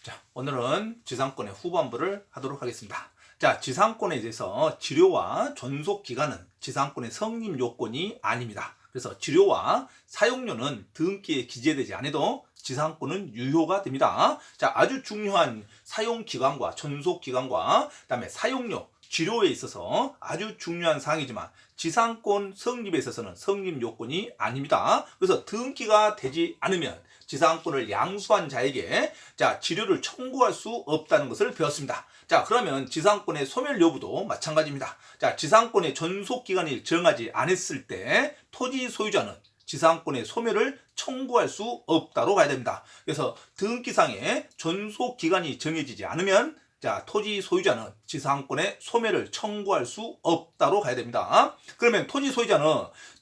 자, 오늘은 지상권의 후반부를 하도록 하겠습니다. 자, 지상권에 대해서 치료와 존속 기간은 지상권의 성립 요건이 아닙니다. 그래서 치료와 사용료는 등기에 기재되지 않아도 지상권은 유효가 됩니다. 자, 아주 중요한 사용 기간과 존속 기간과 그다음에 사용료, 치료에 있어서 아주 중요한 사항이지만 지상권 성립에 있어서는 성립 요건이 아닙니다. 그래서 등기가 되지 않으면 지상권을 양수한 자에게 치료를 청구할 수 없다는 것을 배웠습니다. 자, 그러면 지상권의 소멸 여부도 마찬가지입니다. 자, 지상권의 존속 기간을 정하지 않았을 때 토지 소유자는 지상권의 소멸을 청구할 수 없다로 가야 됩니다. 그래서 등기상에 존속 기간이 정해지지 않으면 토지 소유자는 지상권의 소멸을 청구할 수 없다로 가야 됩니다. 그러면 토지 소유자는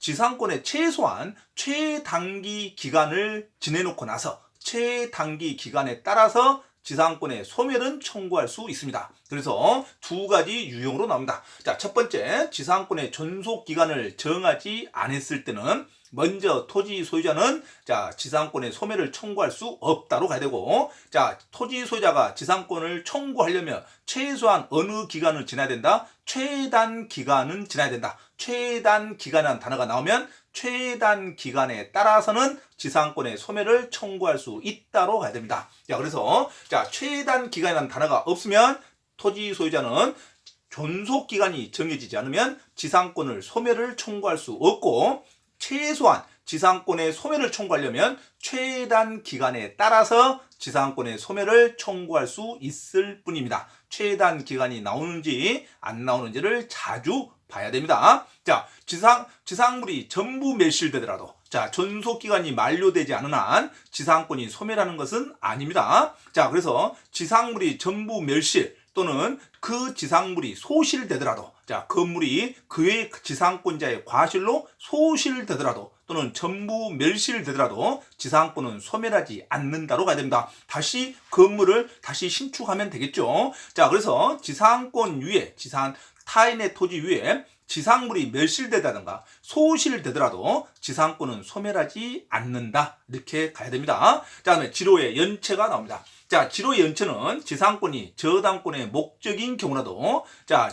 지상권의 최소한 최단기 기간을 지내놓고 나서 최단기 기간에 따라서 지상권의 소멸은 청구할 수 있습니다. 그래서 두 가지 유형으로 나옵니다. 자, 첫 번째, 지상권의 존속 기간을 정하지 않았을 때는 먼저 토지 소유자는 지상권의 소멸을 청구할 수 없다로 가야 되고, 토지 소유자가 지상권을 청구하려면 최소한 어느 기간을 지나야 된다? 최단 기간은 지나야 된다. 최단 기간이라는 단어가 나오면 최단 기간에 따라서는 지상권의 소멸을 청구할 수 있다로 가야 됩니다. 그래서 최단 기간이라는 단어가 없으면 토지 소유자는 존속 기간이 정해지지 않으면 지상권을 소멸을 청구할 수 없고, 최소한 지상권의 소멸을 청구하려면 최단 기간에 따라서 지상권의 소멸을 청구할 수 있을 뿐입니다. 최단 기간이 나오는지 안 나오는지를 자주 봐야 됩니다. 지상물이 전부 멸실되더라도 존속 기간이 만료되지 않은 한 지상권이 소멸하는 것은 아닙니다. 그래서 지상물이 전부 멸실 또는 그 지상물이 소실되더라도, 건물이 그의 지상권자의 과실로 소실되더라도 또는 전부 멸실되더라도 지상권은 소멸하지 않는다로 가야 됩니다. 다시 건물을 다시 신축하면 되겠죠. 그래서 지상권 위에, 타인의 토지 위에 지상물이 멸실되다든가 소실되더라도 지상권은 소멸하지 않는다. 이렇게 가야 됩니다. 다음에 지로의 연체가 나옵니다. 지로의 연체는 지상권이 저당권의 목적인 경우라도,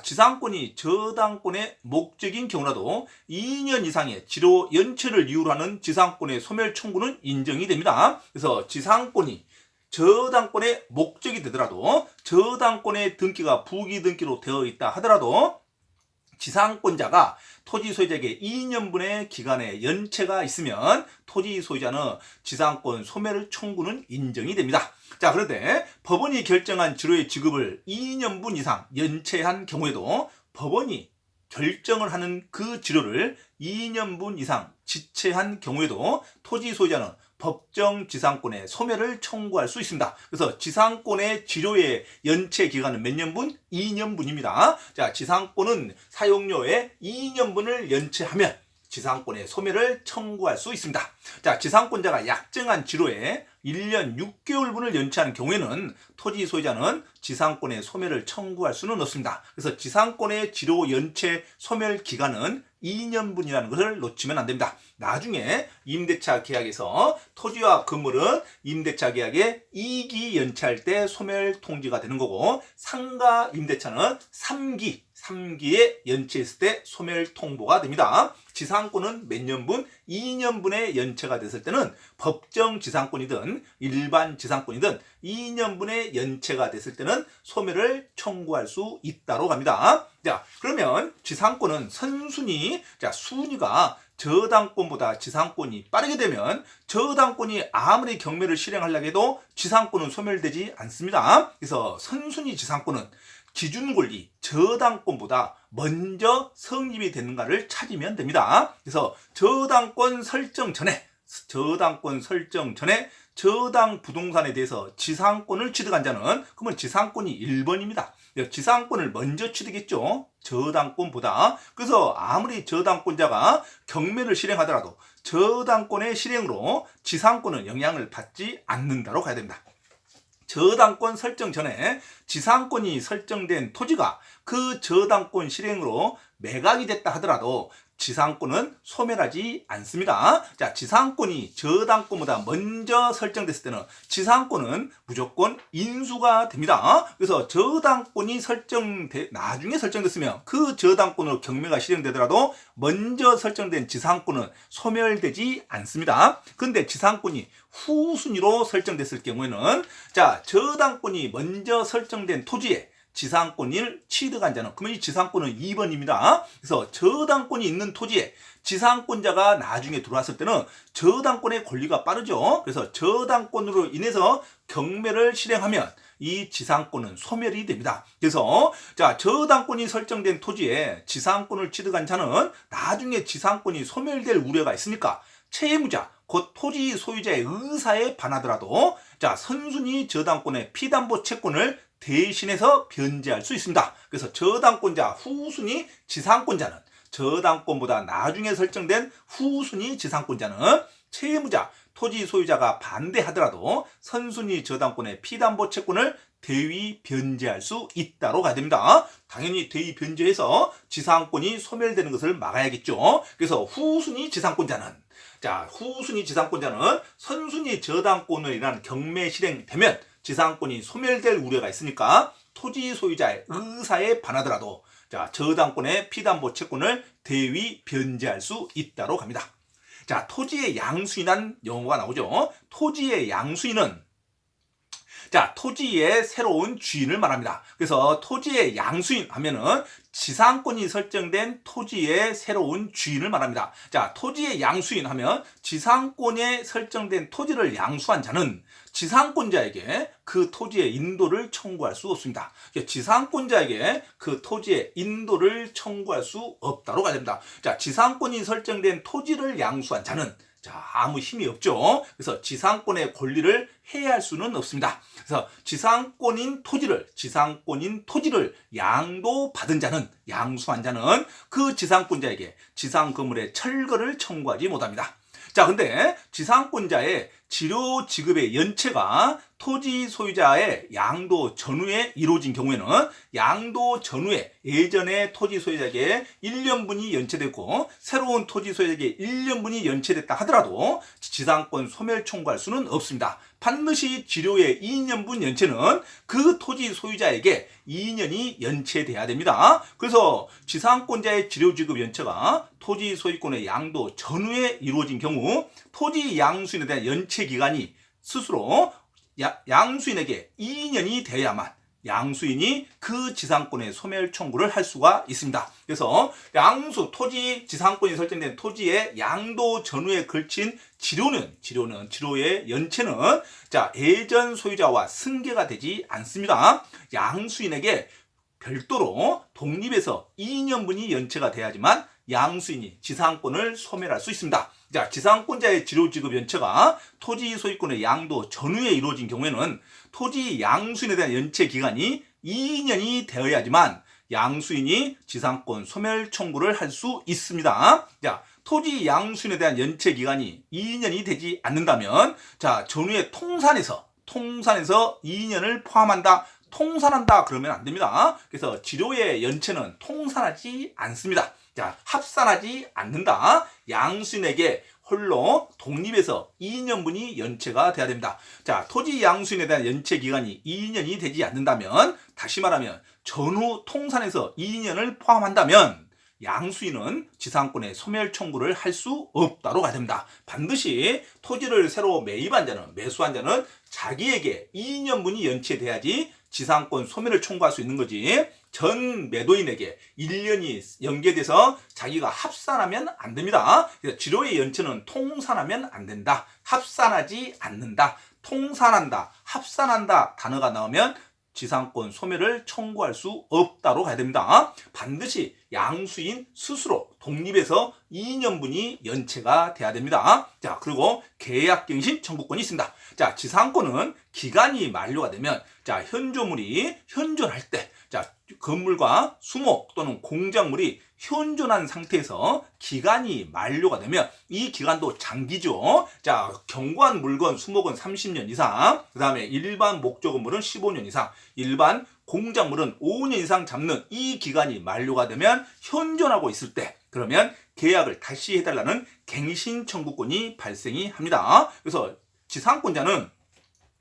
지상권이 저당권의 목적인 경우라도 2년 이상의 지로 연체를 이유로 하는 지상권의 소멸 청구는 인정이 됩니다. 그래서 지상권이 저당권의 목적이 되더라도, 저당권의 등기가 부기 등기로 되어 있다 하더라도 지상권자가 토지 소유자에게 2년분의 기간의 연체가 있으면 토지 소유자는 지상권 소멸 청구는 인정이 됩니다. 그런데 법원이 결정한 지로의 지급을 2년분 이상 연체한 경우에도 법원이 결정을 하는 그 지로를 2년분 이상 지체한 경우에도 토지 소유자는 법정 지상권의 소멸을 청구할 수 있습니다. 그래서 지상권의 지료의 연체 기간은 몇 년분? 2년분입니다. 지상권은 사용료의 2년분을 연체하면 지상권의 소멸을 청구할 수 있습니다. 지상권자가 약정한 지로에 1년 6개월분을 연체하는 경우에는 토지 소유자는 지상권의 소멸을 청구할 수는 없습니다. 그래서 지상권의 지로 연체 소멸 기간은 2년분이라는 것을 놓치면 안 됩니다. 나중에 임대차 계약에서 토지와 건물은 임대차 계약에 2기 연체할 때 소멸 통지가 되는 거고, 상가 임대차는 3기에 연체했을 때 소멸 통보가 됩니다. 지상권은 몇 년분? 2년분의 연체가 됐을 때는 법정 지상권이든 일반 지상권이든 2년분의 연체가 됐을 때는 소멸을 청구할 수 있다로 갑니다. 그러면 지상권은 선순위, 순위가 저당권보다 지상권이 빠르게 되면 저당권이 아무리 경매를 실행하려고 해도 지상권은 소멸되지 않습니다. 그래서 선순위 지상권은 기준 권리 저당권보다 먼저 성립이 되는가를 찾으면 됩니다. 그래서 저당권 설정 전에 저당 부동산에 대해서 지상권을 취득한 자는 그러면 지상권이 1번입니다. 지상권을 먼저 취득했죠. 저당권보다. 그래서 아무리 저당권자가 경매를 실행하더라도 저당권의 실행으로 지상권은 영향을 받지 않는다로 가야 됩니다. 저당권 설정 전에 지상권이 설정된 토지가 그 저당권 실행으로 매각이 됐다 하더라도 지상권은 소멸하지 않습니다. 자, 지상권이 저당권보다 먼저 설정됐을 때는 지상권은 무조건 인수가 됩니다. 그래서 저당권이 나중에 설정됐으면 그 저당권으로 경매가 실행되더라도 먼저 설정된 지상권은 소멸되지 않습니다. 그런데 지상권이 후순위로 설정됐을 경우에는 자, 저당권이 먼저 설정된 토지에 지상권을 취득한 자는, 그러면 이 지상권은 2번입니다. 그래서 저당권이 있는 토지에 지상권자가 나중에 들어왔을 때는 저당권의 권리가 빠르죠. 그래서 저당권으로 인해서 경매를 실행하면 이 지상권은 소멸이 됩니다. 그래서 자, 저당권이 설정된 토지에 지상권을 취득한 자는 나중에 지상권이 소멸될 우려가 있으니까 채무자, 곧 토지 소유자의 의사에 반하더라도 자, 선순위 저당권의 피담보 채권을 대신해서 변제할 수 있습니다. 그래서 저당권자 후순위 지상권자는, 저당권보다 나중에 설정된 후순위 지상권자는 채무자, 토지 소유자가 반대하더라도 선순위 저당권의 피담보 채권을 대위 변제할 수 있다로 가야 됩니다. 당연히 대위 변제해서 지상권이 소멸되는 것을 막아야겠죠. 그래서 후순위 지상권자는, 자, 후순위 지상권자는 선순위 저당권으로 인한 경매 실행되면 지상권이 소멸될 우려가 있으니까 토지 소유자의 의사에 반하더라도 자, 저당권의 피담보 채권을 대위 변제할 수 있다로 갑니다. 자, 토지의 양수인한 용어가 나오죠. 토지의 양수인은 자, 토지의 새로운 주인을 말합니다. 그래서 토지의 양수인 하면은 지상권이 설정된 토지의 새로운 주인을 말합니다. 자, 토지의 양수인 하면 지상권에 설정된 토지를 양수한 자는 지상권자에게 그 토지의 인도를 청구할 수 없습니다. 지상권자에게 그 토지의 인도를 청구할 수 없다로 가야 됩니다. 자, 지상권이 설정된 토지를 양수한 자는 자, 아무 힘이 없죠. 그래서 지상권의 권리를 해할 수는 없습니다. 그래서 지상권인 토지를 양도받은 자는, 양수한 자는 그 지상권자에게 지상 건물의 철거를 청구하지 못합니다. 자, 근데 지상권자의 지료 지급의 연체가 토지 소유자의 양도 전후에 이루어진 경우에는 양도 전후에 예전에 토지 소유자에게 1년분이 연체됐고 새로운 토지 소유자에게 1년분이 연체됐다 하더라도 지상권 소멸 청구할 수는 없습니다. 반드시 지료의 2년분 연체는 그 토지 소유자에게 2년이 연체돼야 됩니다. 그래서 지상권자의 지료 지급 연체가 토지 소유권의 양도 전후에 이루어진 경우 토지 양수인에 대한 연체 기간이 스스로 양수인에게 2년이 되어야만 양수인이 그 지상권의 소멸 청구를 할 수가 있습니다. 그래서 토지 지상권이 설정된 토지의 양도 전후에 걸친 지료의 연체는 자, 예전 소유자와 승계가 되지 않습니다. 양수인에게 별도로 독립해서 2년분이 연체가 돼야지만 양수인이 지상권을 소멸할 수 있습니다. 자, 지상권자의 지료 지급 연체가 토지 소유권의 양도 전후에 이루어진 경우에는 토지 양수인에 대한 연체 기간이 2년이 되어야지만 양수인이 지상권 소멸 청구를 할 수 있습니다. 자, 토지 양수인에 대한 연체 기간이 2년이 되지 않는다면 자, 전후의 통산에서 2년을 포함한다. 통산한다 그러면 안 됩니다. 그래서 지료의 연체는 통산하지 않습니다. 자, 합산하지 않는다. 양수인에게 홀로 독립해서 2년분이 연체가 돼야 됩니다. 자, 토지 양수인에 대한 연체 기간이 2년이 되지 않는다면, 다시 말하면 전후 통산에서 2년을 포함한다면 양수인은 지상권의 소멸 청구를 할 수 없다로 가야 됩니다. 반드시 토지를 새로 매수한 자는 자기에게 2년분이 연체돼야지 지상권 소멸을 청구할 수 있는 거지. 전 매도인에게 1년이 연계돼서 자기가 합산하면 안 됩니다. 그래서 지료의 연체는 통산하면 안 된다. 합산하지 않는다. 통산한다. 합산한다. 단어가 나오면 지상권 소멸을 청구할 수 없다로 가야 됩니다. 반드시 양수인 스스로 독립해서 2년분이 연체가 돼야 됩니다. 자, 그리고 계약갱신 청구권이 있습니다. 자, 지상권은 기간이 만료가 되면 자, 현조물이 현존할 때 자, 건물과 수목 또는 공작물이 현존한 상태에서 기간이 만료가 되면 이 기간도 장기죠. 자, 경관 물건 수목은 30년 이상, 그 다음에 일반 목조 건물은 15년 이상, 일반 공작물은 5년 이상 잡는 이 기간이 만료가 되면 현존하고 있을 때 그러면 계약을 다시 해달라는 갱신 청구권이 발생이 합니다. 그래서 지상권자는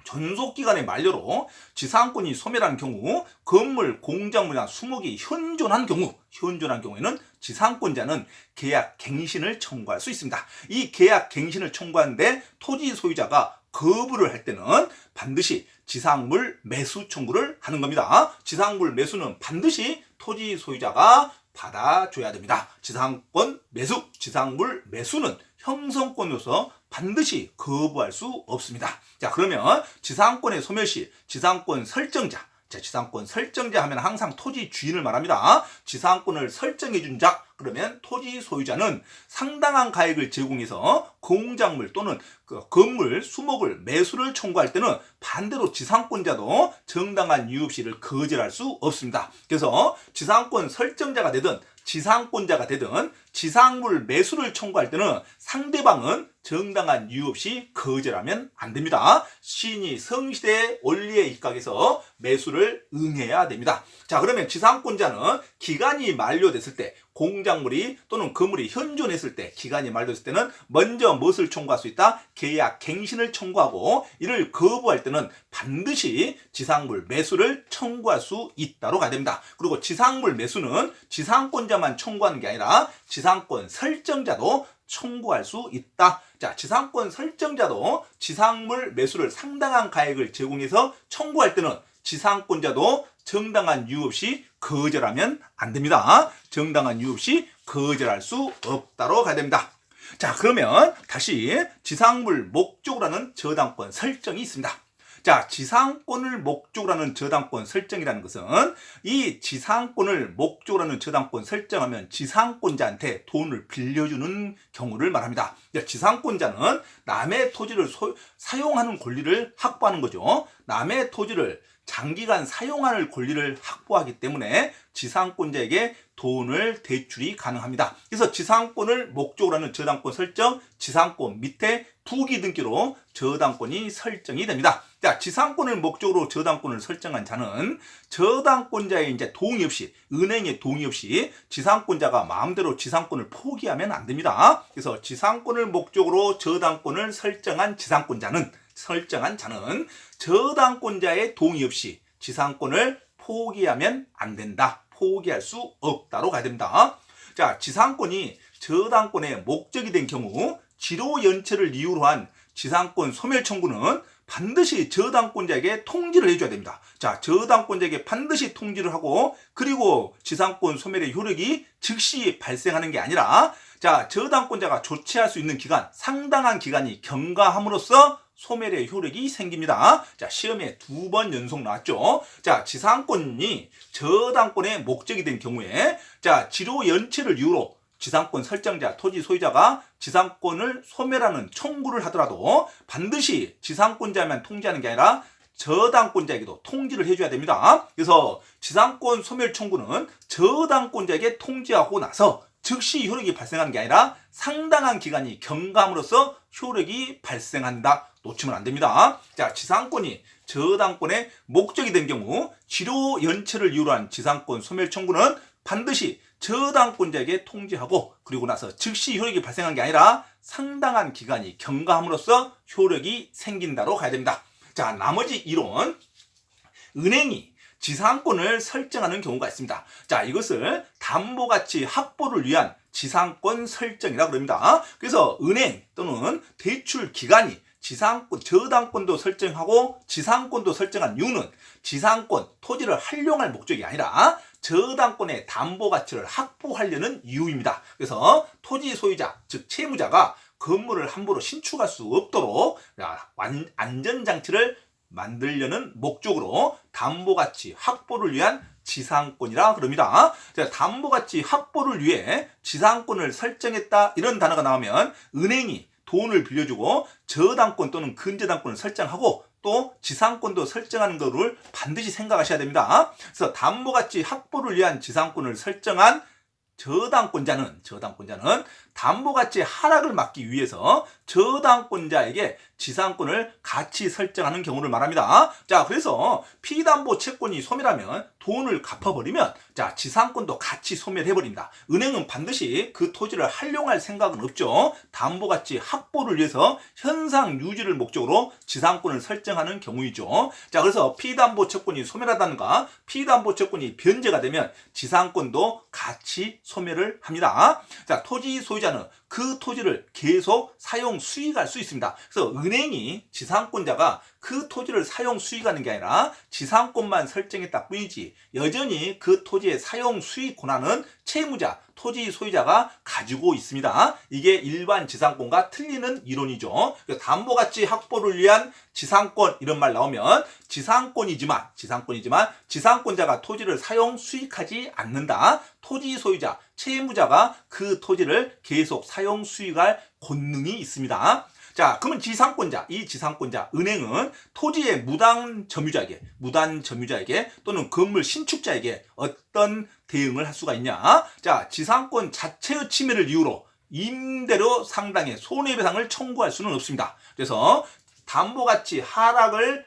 전속기간의 만료로 지상권이 소멸한 경우 건물, 공작물이나 수목이 현존한 경우에는 지상권자는 계약 갱신을 청구할 수 있습니다. 이 계약 갱신을 청구하는데 토지 소유자가 거부를 할 때는 반드시 지상물 매수 청구를 하는 겁니다. 지상물 매수는 반드시 토지 소유자가 받아줘야 됩니다. 지상권 매수, 지상물 매수는 형성권으로서 반드시 거부할 수 없습니다. 자, 그러면 지상권의 소멸 시 지상권 설정자, 지상권 설정자 하면 항상 토지 주인을 말합니다. 지상권을 설정해 준 자, 그러면 토지 소유자는 상당한 가액을 제공해서 공작물 또는 건물, 수목을 매수를 청구할 때는 반대로 지상권자도 정당한 이유 없이 이를 거절할 수 없습니다. 그래서 지상권 설정자가 되든 지상권자가 되든 지상물 매수를 청구할 때는 상대방은 정당한 이유 없이 거절하면 안 됩니다. 시인이 성시대의 원리에 입각해서 매수를 응해야 됩니다. 자, 그러면 지상권자는 기간이 만료됐을 때, 공작물이 또는 건물이 현존했을 때, 기간이 만료됐을 때는 먼저 무엇을 청구할 수 있다? 계약 갱신을 청구하고, 이를 거부할 때는 반드시 지상물 매수를 청구할 수 있다로 가야 됩니다. 그리고 지상물 매수는 지상권자만 청구하는 게 아니라 지상권 설정자도 청구할 수 있다. 자, 지상권 설정자도 지상물 매수를 상당한 가액을 제공해서 청구할 때는 지상권자도 정당한 이유 없이 거절하면 안 됩니다. 정당한 이유 없이 거절할 수 없다로 가야 됩니다. 자, 그러면 다시 지상물 목적으로 하는 저당권 설정이 있습니다. 자, 지상권을 목적으로 하는 저당권 설정이라는 것은 이 지상권을 목적으로 하는 저당권 설정하면 지상권자한테 돈을 빌려주는 경우를 말합니다. 지상권자는 남의 토지를 사용하는 권리를 확보하는 거죠. 남의 토지를 장기간 사용할 권리를 확보하기 때문에 지상권자에게 돈을 대출이 가능합니다. 그래서 지상권을 목적으로 하는 저당권 설정, 지상권 밑에 부기등기로 저당권이 설정이 됩니다. 자, 지상권을 목적으로 저당권을 설정한 자는 저당권자의 이제 동의 없이, 은행의 동의 없이 지상권자가 마음대로 지상권을 포기하면 안 됩니다. 그래서 지상권을 목적으로 저당권을 설정한 자는 저당권자의 동의 없이 지상권을 포기하면 안 된다. 포기할 수 없다로 가야 됩니다. 자, 지상권이 저당권의 목적이 된 경우 지로 연체를 이유로 한 지상권 소멸 청구는 반드시 저당권자에게 통지를 해줘야 됩니다. 자, 저당권자에게 반드시 통지를 하고, 그리고 지상권 소멸의 효력이 즉시 발생하는 게 아니라, 자, 저당권자가 조치할 수 있는 기간, 상당한 기간이 경과함으로써 소멸의 효력이 생깁니다. 자, 시험에 2번 연속 나왔죠. 자, 지상권이 저당권의 목적이 된 경우에, 자, 지로 연체를 이유로 지상권 설정자, 토지 소유자가 지상권을 소멸하는 청구를 하더라도 반드시 지상권자만 통지하는 게 아니라 저당권자에게도 통지를 해줘야 됩니다. 그래서 지상권 소멸 청구는 저당권자에게 통지하고 나서 즉시 효력이 발생하는 게 아니라 상당한 기간이 경과함으로써 효력이 발생한다. 놓치면 안 됩니다. 자, 지상권이 저당권의 목적이 된 경우 지로 연체를 이유로 한 지상권 소멸 청구는 반드시 저당권자에게 통지하고, 그리고 나서 즉시 효력이 발생한 게 아니라 상당한 기간이 경과함으로써 효력이 생긴다로 가야 됩니다. 자, 나머지 이론, 은행이 지상권을 설정하는 경우가 있습니다. 자, 이것을 담보가치 확보를 위한 지상권 설정이라고 합니다. 그래서 은행 또는 대출 기관이 저당권도 설정하고 지상권도 설정한 이유는 지상권, 토지를 활용할 목적이 아니라 저당권의 담보가치를 확보하려는 이유입니다. 그래서 토지 소유자, 즉 채무자가 건물을 함부로 신축할 수 없도록 안전장치를 만들려는 목적으로 담보가치 확보를 위한 지상권이라 그럽니다. 담보가치 확보를 위해 지상권을 설정했다, 이런 단어가 나오면 은행이 돈을 빌려주고 저당권 또는 근저당권을 설정하고 또 지상권도 설정하는 것을 반드시 생각하셔야 됩니다. 그래서 담보가치 확보를 위한 지상권을 설정한 저당권자는 담보가치 하락을 막기 위해서 저당권자에게 지상권을 같이 설정하는 경우를 말합니다. 자, 그래서 피담보 채권이 소멸하면 돈을 갚아버리면 자, 지상권도 같이 소멸해버린다. 은행은 반드시 그 토지를 활용할 생각은 없죠. 담보가치 확보를 위해서 현상 유지를 목적으로 지상권을 설정하는 경우이죠. 자, 그래서 피담보 채권이 소멸하다든가 피담보 채권이 변제가 되면 지상권도 같이 소멸을 합니다. 자, 토지 소유자는 그 토지를 계속 사용 수익할 수 있습니다. 그래서 은행이 지상권자가 그 토지를 사용 수익하는 게 아니라 지상권만 설정했다 뿐이지 여전히 그 토지의 사용 수익 권한은 채무자, 토지 소유자가 가지고 있습니다. 이게 일반 지상권과 틀리는 이론이죠. 담보가치 확보를 위한 지상권 이런 말 나오면 지상권이지만 지상권자가 토지를 사용 수익하지 않는다. 토지 소유자, 채무자가 그 토지를 계속 사용 수익할 권능이 있습니다. 자, 그러면 이 지상권자, 은행은 토지의 무단 점유자에게 또는 건물 신축자에게 어떤 대응을 할 수가 있냐? 자, 지상권 자체의 침해를 이유로 임대료 상당의 손해배상을 청구할 수는 없습니다. 그래서 담보가치 하락을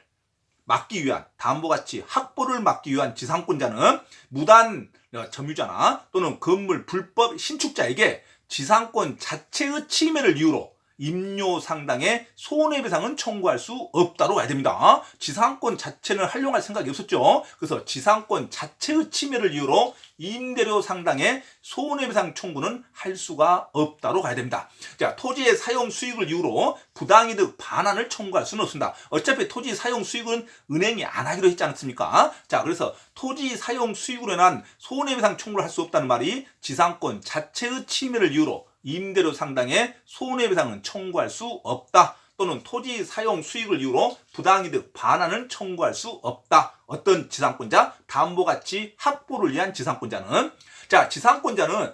막기 위한, 담보가치 확보를 막기 위한 지상권자는 무단 점유자나 또는 건물 불법 신축자에게 지상권 자체의 침해를 이유로 임료 상당의 손해배상은 청구할 수 없다로 가야 됩니다. 지상권 자체는 활용할 생각이 없었죠. 그래서 지상권 자체의 침해를 이유로 임대료 상당의 손해배상 청구는 할 수가 없다로 가야 됩니다. 자, 토지의 사용 수익을 이유로 부당이득 반환을 청구할 수는 없습니다. 어차피 토지 사용 수익은 은행이 안 하기로 했지 않습니까? 자, 그래서 토지 사용 수익으로 인한 손해배상 청구를 할 수 없다는 말이 지상권 자체의 침해를 이유로 임대료 상당의 손해배상은 청구할 수 없다. 또는 토지 사용 수익을 이유로 부당이득 반환은 청구할 수 없다. 어떤 지상권자? 담보가치 확보를 위한 지상권자는 자, 지상권자는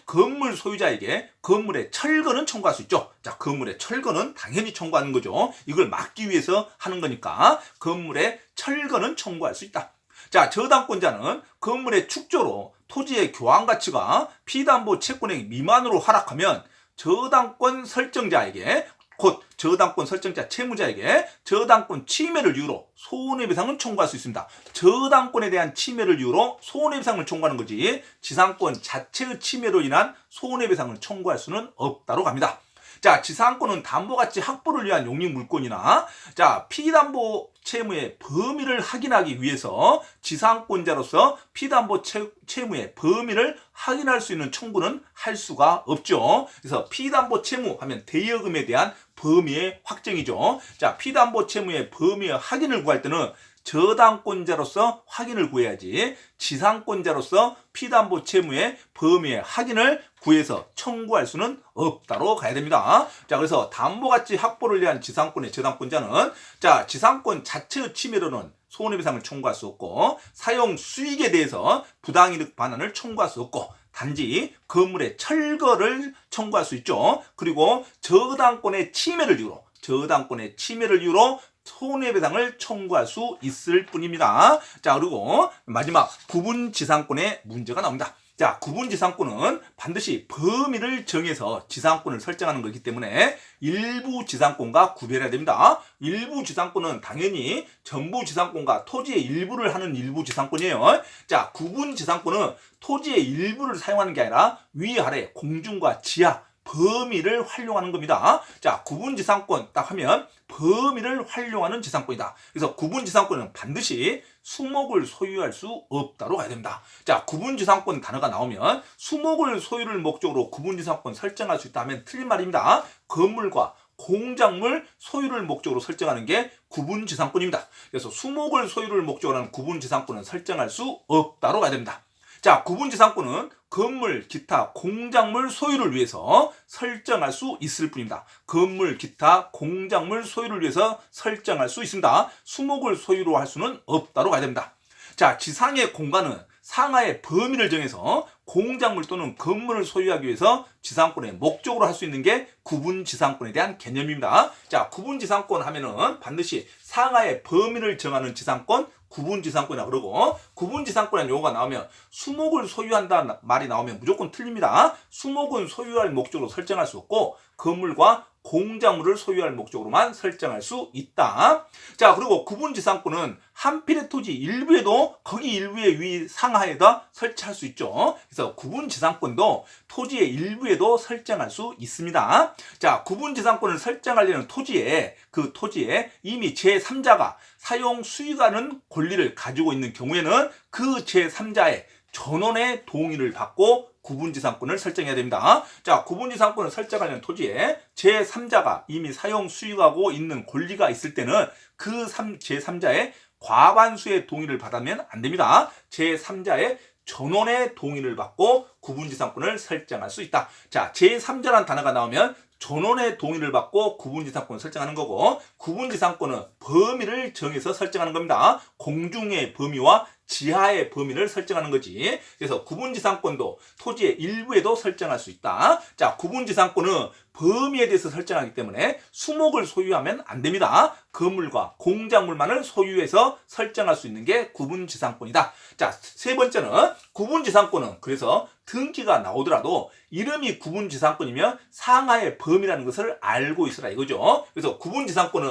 건물 소유자에게 건물의 철거는 청구할 수 있죠. 자, 건물의 철거는 당연히 청구하는 거죠. 이걸 막기 위해서 하는 거니까 건물의 철거는 청구할 수 있다. 자, 저당권자는 건물의 축조로 토지의 교환 가치가 피담보 채권액 미만으로 하락하면 저당권 설정자에게 곧 저당권 설정자 채무자에게 저당권 침해를 이유로 손해배상을 청구할 수 있습니다. 저당권에 대한 침해를 이유로 손해배상을 청구하는 거지 지상권 자체의 침해로 인한 손해배상을 청구할 수는 없다로 갑니다. 자, 지상권은 담보가치 확보를 위한 용익물권이나 자, 피담보 채무의 범위를 확인하기 위해서 지상권자로서 피담보 채무의 범위를 확인할 수 있는 청구는 할 수가 없죠. 그래서 피담보 채무 하면 대여금에 대한 범위의 확정이죠. 자, 피담보 채무의 범위의 확인을 구할 때는 저당권자로서 확인을 구해야지 지상권자로서 피담보 채무의 범위의 확인을 구해서 청구할 수는 없다로 가야 됩니다. 자, 그래서 담보가치 확보를 위한 지상권의 저당권자는 자, 지상권 자체의 침해로는 손해배상을 청구할 수 없고 사용 수익에 대해서 부당이득 반환을 청구할 수 없고 단지 건물의 철거를 청구할 수 있죠. 그리고 저당권의 침해를 이유로 손해배상을 청구할 수 있을 뿐입니다. 자, 그리고 마지막 구분지상권의 문제가 나옵니다. 자, 구분지상권은 반드시 범위를 정해서 지상권을 설정하는 거기 때문에 일부 지상권과 구별해야 됩니다. 일부 지상권은 당연히 전부 지상권과 토지의 일부를 하는 일부 지상권이에요. 자, 구분지상권은 토지의 일부를 사용하는 게 아니라 위아래 공중과 지하 범위를 활용하는 겁니다. 자, 구분지상권 딱 하면 범위를 활용하는 지상권이다. 그래서 구분지상권은 반드시 수목을 소유할 수 없다로 가야 됩니다. 자, 구분지상권 단어가 나오면 수목을 소유를 목적으로 구분지상권 설정할 수 있다 하면 틀린 말입니다. 건물과 공작물 소유를 목적으로 설정하는 게 구분지상권입니다. 그래서 수목을 소유를 목적으로 하는 구분지상권은 설정할 수 없다로 가야 됩니다. 자, 구분지상권은 건물, 기타, 공작물 소유를 위해서 설정할 수 있을 뿐입니다. 건물, 기타, 공작물 소유를 위해서 설정할 수 있습니다. 수목을 소유로 할 수는 없다로 가야 됩니다. 자, 지상의 공간은 상하의 범위를 정해서 공작물 또는 건물을 소유하기 위해서 지상권의 목적으로 할 수 있는 게 구분지상권에 대한 개념입니다. 자, 구분지상권 하면은 반드시 상하의 범위를 정하는 지상권, 구분지상권이라고 그러고 구분지상권이라는 용어가 나오면 수목을 소유한다는 말이 나오면 무조건 틀립니다. 수목은 소유할 목적으로 설정할 수 없고 건물과 공작물을 소유할 목적으로만 설정할 수 있다. 자, 그리고 구분지상권은 한 필의 토지 일부에도 거기 일부의 위 상하에다 설치할 수 있죠. 그래서 구분지상권도 토지의 일부에도 설정할 수 있습니다. 자, 구분지상권을 설정하려는 토지에 그 토지에 이미 제3자가 사용 수익하는 권리를 가지고 있는 경우에는 그 제3자의 전원의 동의를 받고 구분지상권을 설정해야 됩니다. 자, 구분지상권을 설정하려는 토지에 제3자가 이미 사용 수익하고 있는 권리가 있을 때는 그 제3자의 과반수의 동의를 받으면 안 됩니다. 제3자의 전원의 동의를 받고 구분지상권을 설정할 수 있다. 자, 제3자라는 단어가 나오면 전원의 동의를 받고 구분지상권을 설정하는 거고, 구분지상권은 범위를 정해서 설정하는 겁니다. 공중의 범위와 지하의 범위를 설정하는 거지. 그래서 구분지상권도 토지의 일부에도 설정할 수 있다. 자, 구분지상권은 범위에 대해서 설정하기 때문에 수목을 소유하면 안 됩니다. 건물과 공작물만을 소유해서 설정할 수 있는 게 구분지상권이다. 자, 세 번째는 구분지상권은 그래서 등기가 나오더라도 이름이 구분지상권이면 상하의 범위라는 것을 알고 있으라 이거죠. 그래서 구분지상권은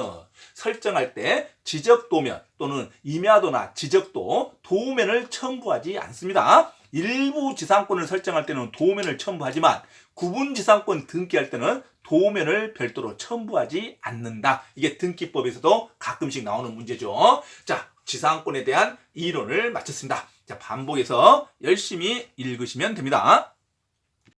설정할 때 지적도면 또는 임야도나 지적도, 도면을 첨부하지 않습니다. 일부 지상권을 설정할 때는 도면을 첨부하지만 구분지상권 등기할 때는 도면을 별도로 첨부하지 않는다. 이게 등기법에서도 가끔씩 나오는 문제죠. 자, 지상권에 대한 이론을 마쳤습니다. 자, 반복해서 열심히 읽으시면 됩니다.